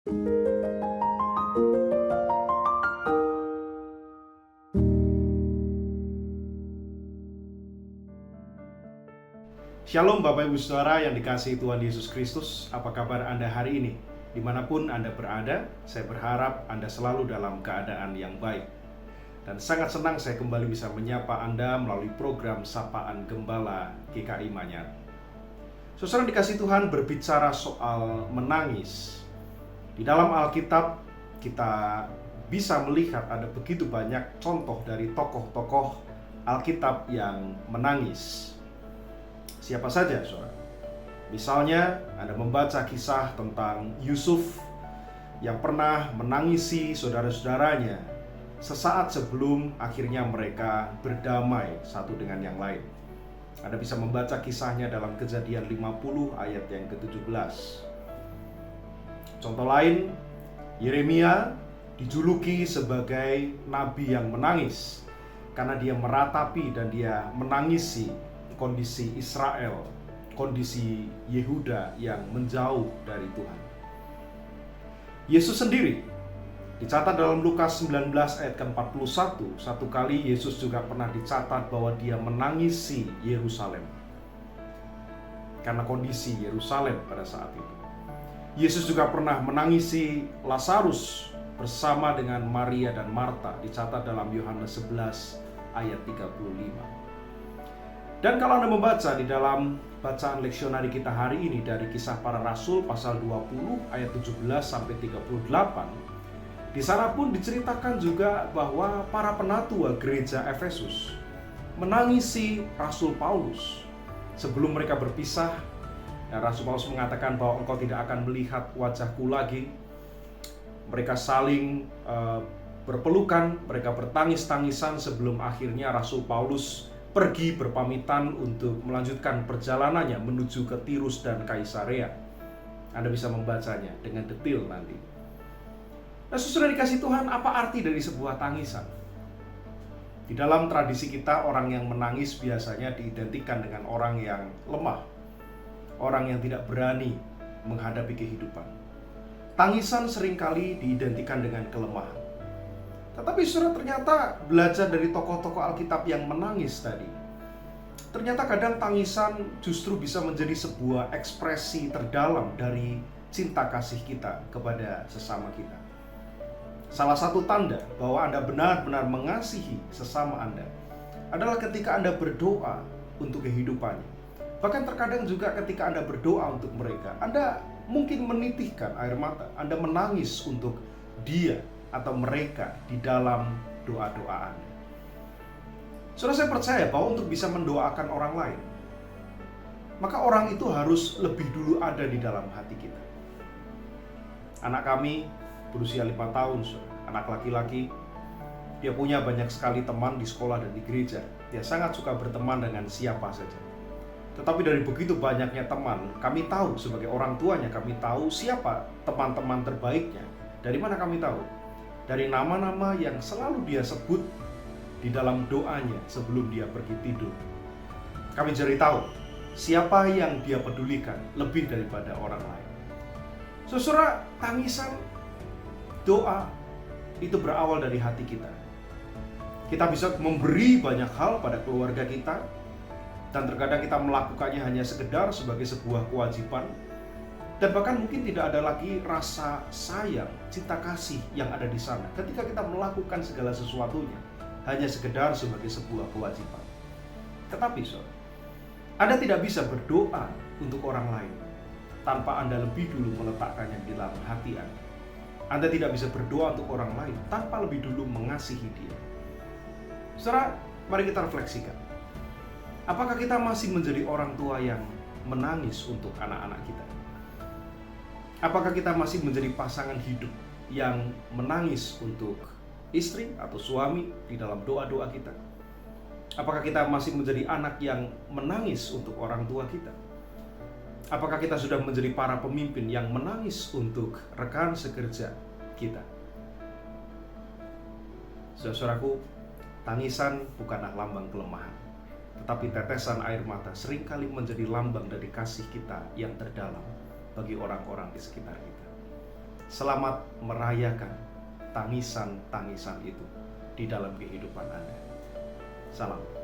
Shalom Bapak Ibu Saudara yang dikasihi Tuhan Yesus Kristus. Apa kabar Anda hari ini? Dimanapun Anda berada, saya berharap Anda selalu dalam keadaan yang baik. Dan sangat senang saya kembali bisa menyapa Anda melalui program Sapaan Gembala GKI Manyar. Saudara dikasihi Tuhan, berbicara soal menangis. Di dalam Alkitab kita bisa melihat ada begitu banyak contoh dari tokoh-tokoh Alkitab yang menangis. Siapa saja, saudara? Misalnya, Anda membaca kisah tentang Yusuf yang pernah menangisi saudara-saudaranya sesaat sebelum akhirnya mereka berdamai satu dengan yang lain. Anda bisa membaca kisahnya dalam Kejadian 50 ayat yang ke-17. Contoh lain, Yeremia dijuluki sebagai nabi yang menangis karena dia meratapi dan dia menangisi kondisi Israel, kondisi Yehuda yang menjauh dari Tuhan. Yesus sendiri dicatat dalam Lukas 19 ayat ke-41, satu kali Yesus juga pernah dicatat bahwa dia menangisi Yerusalem karena kondisi Yerusalem pada saat itu. Yesus juga pernah menangisi Lazarus bersama dengan Maria dan Marta, dicatat dalam Yohanes 11 ayat 35. Dan kalau Anda membaca di dalam bacaan leksionari kita hari ini dari Kisah Para Rasul pasal 20 ayat 17 sampai 38, di sana pun diceritakan juga bahwa para penatua gereja Efesus menangisi Rasul Paulus sebelum mereka berpisah. Dan Rasul Paulus mengatakan bahwa engkau tidak akan melihat wajahku lagi. Mereka saling berpelukan, mereka bertangis-tangisan sebelum akhirnya Rasul Paulus pergi berpamitan untuk melanjutkan perjalanannya menuju ke Tirus dan Kaisarea. Anda bisa membacanya dengan detail nanti. Nah, saudara dikasih Tuhan, apa arti dari sebuah tangisan? Di dalam tradisi kita, orang yang menangis biasanya diidentikan dengan orang yang lemah, orang yang tidak berani menghadapi kehidupan. Tangisan seringkali diidentikan dengan kelemahan. Tetapi saudara ternyata belajar dari tokoh-tokoh Alkitab yang menangis tadi, ternyata kadang tangisan justru bisa menjadi sebuah ekspresi terdalam dari cinta kasih kita kepada sesama kita. Salah satu tanda bahwa Anda benar-benar mengasihi sesama Anda adalah ketika Anda berdoa untuk kehidupannya. Bahkan terkadang juga ketika Anda berdoa untuk mereka, Anda mungkin menitihkan air mata, Anda menangis untuk dia atau mereka di dalam doa-doa Anda. Saudara, saya percaya bahwa untuk bisa mendoakan orang lain, maka orang itu harus lebih dulu ada di dalam hati kita. Anak kami berusia 5 tahun, saudara, anak laki-laki. Dia punya banyak sekali teman di sekolah dan di gereja. Dia sangat suka berteman dengan siapa saja. Tetapi dari begitu banyaknya teman, kami tahu sebagai orang tuanya, kami tahu siapa teman-teman terbaiknya. Dari mana kami tahu? Dari nama-nama yang selalu dia sebut di dalam doanya sebelum dia pergi tidur. Kami jadi tahu siapa yang dia pedulikan lebih daripada orang lain. Saudara, tangisan doa itu berawal dari hati kita. Kita bisa memberi banyak hal pada keluarga kita, dan terkadang kita melakukannya hanya sekedar sebagai sebuah kewajiban. Dan bahkan mungkin tidak ada lagi rasa sayang, cinta kasih yang ada di sana ketika kita melakukan segala sesuatunya hanya sekedar sebagai sebuah kewajiban. Tetapi saudara, Anda tidak bisa berdoa untuk orang lain tanpa Anda lebih dulu meletakkannya di dalam hati Anda. Anda tidak bisa berdoa untuk orang lain tanpa lebih dulu mengasihi dia. Saudara, mari kita refleksikan. Apakah kita masih menjadi orang tua yang menangis untuk anak-anak kita? Apakah kita masih menjadi pasangan hidup yang menangis untuk istri atau suami di dalam doa-doa kita? Apakah kita masih menjadi anak yang menangis untuk orang tua kita? Apakah kita sudah menjadi para pemimpin yang menangis untuk rekan sekerja kita? Saudaraku, tangisan bukanlah lambang kelemahan, tetapi tetesan air mata seringkali menjadi lambang dari kasih kita yang terdalam bagi orang-orang di sekitar kita. Selamat merayakan tangisan-tangisan itu di dalam kehidupan Anda. Salam.